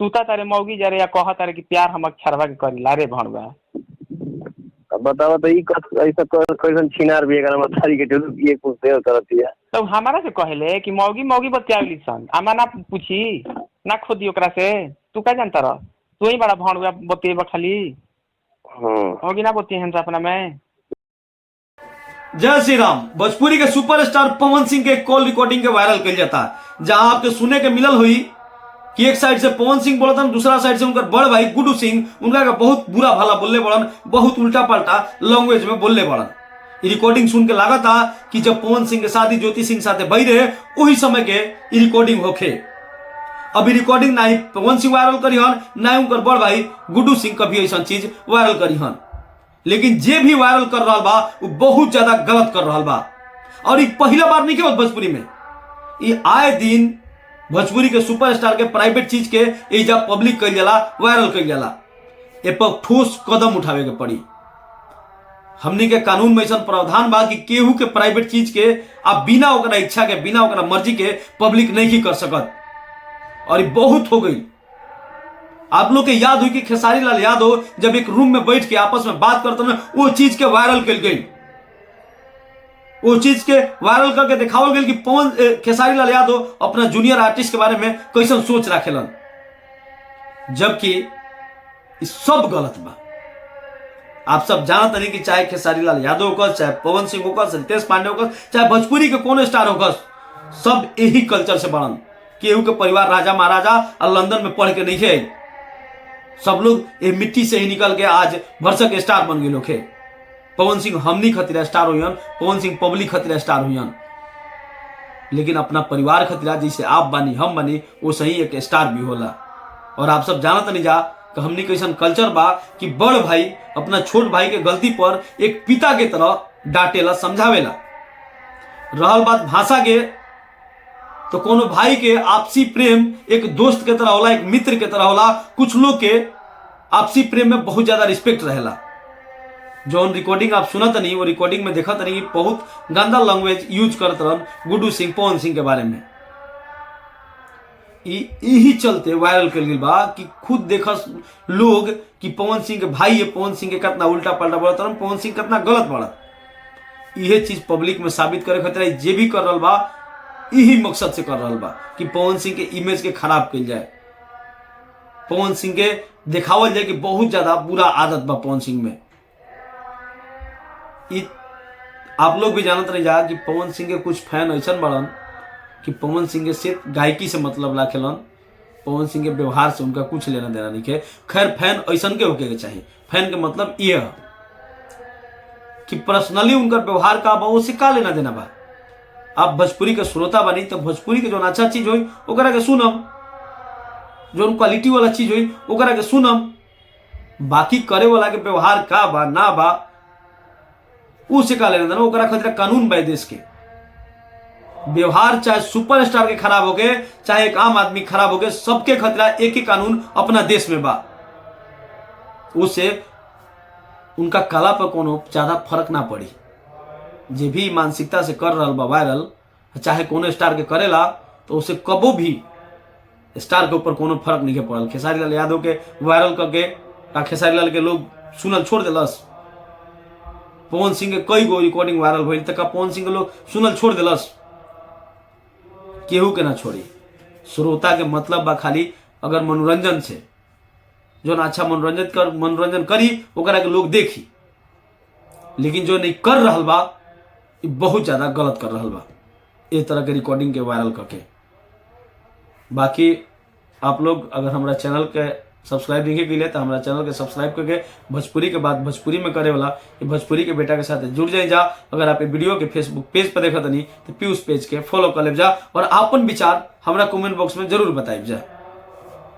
सूता तारे मौगी जरे या कह तारे कि प्यार हम अक्षरवा के करीला रे भणवा। अब बताओ तो ऐसा कैसन छिनार भी एकरा मतारी के जो ये पूछते हो करतिया। तो हमारा से कहले कि मौगी मौगी बतियावली सन आमा ना पूछी ना खोदी ओकरा से तू का जानता रह तू ही बड़ा भणवा बतिएबा खाली। मौगी ना बतिए हम अपना में। जय श्री राम। भोजपुरी के सुपरस्टार पवन सिंह के कॉल रिकॉर्डिंग के वायरल कर जाता है, जहां आपके सुने के मिलल हुई कि एक साइड से पवन सिंह बोलता दूसरा साइड से उनका बड़ भाई गुड्डू सिंह उनका का बहुत बुरा भला बोलने बड़न, बहुत उल्टा पलटा लैंग्वेज में बोलने बड़न। रिकॉर्डिंग सुन के लगा था कि जब पवन सिंह के शादी ज्योति सिंह साथे भई रहे वही समय के रिकॉर्डिंग होखे। अभी रिकॉर्डिंग ना ही पवन सिंह वायरल करी हन ना ही उनकर बड़ भाई गुड्डू सिंह कभी ऐसा चीज वायरल करी हन, लेकिन जे भी वायरल कर रहा बा वो बहुत ज्यादा गलत कर रहा बा। और ये पहला बार नहीं के भोजपुरी में, ये आए दिन भोजपुरी के सुपरस्टार के प्राइवेट चीज के एजा पब्लिक कर जाला वायरल कर जाला। ए पर ठोस कदम उठावे के पड़ी। हमनी के कानून में ऐसा प्रावधान बा कि केहू के प्राइवेट चीज के आप बिना ओकरा इच्छा के बिना ओकरा मर्जी के पब्लिक नहीं कर सकत। और ये बहुत हो गई। आप लोग के याद हुई कि खेसारी लाल यादव जब एक रूम में बैठ के आपस में बात करते ना वो चीज के वायरल कर गई, वो चीज के वायरल करके दिखावल गई कि खेसारी लाल यादव अपना जूनियर आर्टिस्ट के बारे में कैसन सोच रखेलन, जबकि सब गलत बा। आप सब जानते नहीं कि चाहे खेसारी लाल यादव होकर, चाहे पवन सिंह होकर, रितेश पांडे होकर, चाहे भोजपुरी के कौन स्टार होकर, सब यही कल्चर से बढ़न। केहू के परिवार राजा महाराजा और लंदन में पढ़ के नहीं है, सब लोग ये मिट्टी से ही निकल के आज भरसक स्टार बन गए लोग है। पवन सिंह हमनी खतरा स्टार हुई, पवन सिंह पब्लिक खतरा स्टार हुई, लेकिन अपना परिवार खतरा जैसे आप बनी हम बनी वो सही एक स्टार भी होला। और आप सब जानत नहीं जा कि हमनी कैसन कल्चर बा कि बड़ भाई अपना छोट भाई के गलती पर एक पिता के तरह डांटेला समझावेला। रहल बात भाषा के, तो कोनो भाई के आपसी प्रेम एक दोस्त के तरह होला, एक मित्र के तरह होला। कुछ लोग के आपसी प्रेम में बहुत ज्यादा रिस्पेक्ट रहेला। जो रिकॉर्डिंग आप सुनत नहीं वो रिकॉर्डिंग में देखत नहीं बहुत गंदा लैंग्वेज यूज करत रहन गुड्डू सिंह पवन सिंह के बारे में। यही चलते वायरल कर गई बा कि खुद देखस लोग कि पवन सिंह के भाई है, पवन सिंह के कितना उल्टा पलटा बोलत रहन, पवन सिंह कितना गलत बढ़त। यह चीज पब्लिक में साबित करे खातिर जे भी कर रहा बा यही मकसद से कर रहा बा कि पवन सिंह के इमेज के खराब कल जाए, पवन सिंह के दिखावल जाए कि बहुत ज्यादा बुरा आदत बा पवन सिंह में। आप लोग भी जानते रह जा कि पवन सिंह के कुछ फैन ऐसा बढ़न कि पवन सिंह के सिर्फ गायकी से मतलब रखेलन, पवन सिंह के व्यवहार से उनका कुछ लेना देना नहीं है। खैर फैन ऐसा के होके चाहिए, फैन के मतलब ये है कि पर्सनली उनका व्यवहार का बा उससे का लेना देना बा। आप भोजपुरी के श्रोता बनी तो भोजपुरी के जो अच्छा चीज हुई ओकरा के सुनम, जो क्वालिटी वाला चीज हुई ओकरा के सुनम। बाकी करे वाला के व्यवहार का बा ना बा उसे का लेना देना, ओकरा खतरा कानून बा देश के। व्यवहार चाहे सुपरस्टार के खराब हो गए चाहे एक आम आदमी खराब हो गए, सबके खतरा एक ही कानून अपना देश में बा। उसे उनका कला पर कोनो ज्यादा फर्क ना पड़ी। जे भी मानसिकता से कर रहा बा वायरल, चाहे कोनो स्टार के करेला तो उसे कबो भी स्टार के ऊपर कोनो फर्क नहीं पड़ल। खेसारी लाल यादव के वायरल करके खेसारी लाल के लोग सुनल छोड़ दिलस, पवन सिंह के कई गो रिकॉर्डिंग वायरल भइल तक पवन सिंह के लोग सुनल छोड़ दिलस। केहू के ना छोड़ी। श्रोता के मतलब बा खाली अगर मनोरंजन से जो ना अच्छा मनोरंजन करी ओकरा के लोग देखी, लेकिन जो नहीं कर रहा बा बहुत ज्यादा गलत कर रहा बा इस तरह के रिकॉर्डिंग के वायरल करके। बाकी आप लोग अगर हमारा चैनल के सब्सक्राइब नहीं किए तो हमारा चैनल के सब्सक्राइब करके भोजपुरी के बाद भोजपुरी में करे वाला ये भोजपुरी के बेटा के साथ जुड़ जाए जा। अगर आप ये वीडियो के फेसबुक पेज पर देखा नहीं तो पीयूष पेज के फॉलो कर ले जा और अपन विचार हमारा कमेंट बॉक्स में जरूर बताइए जा।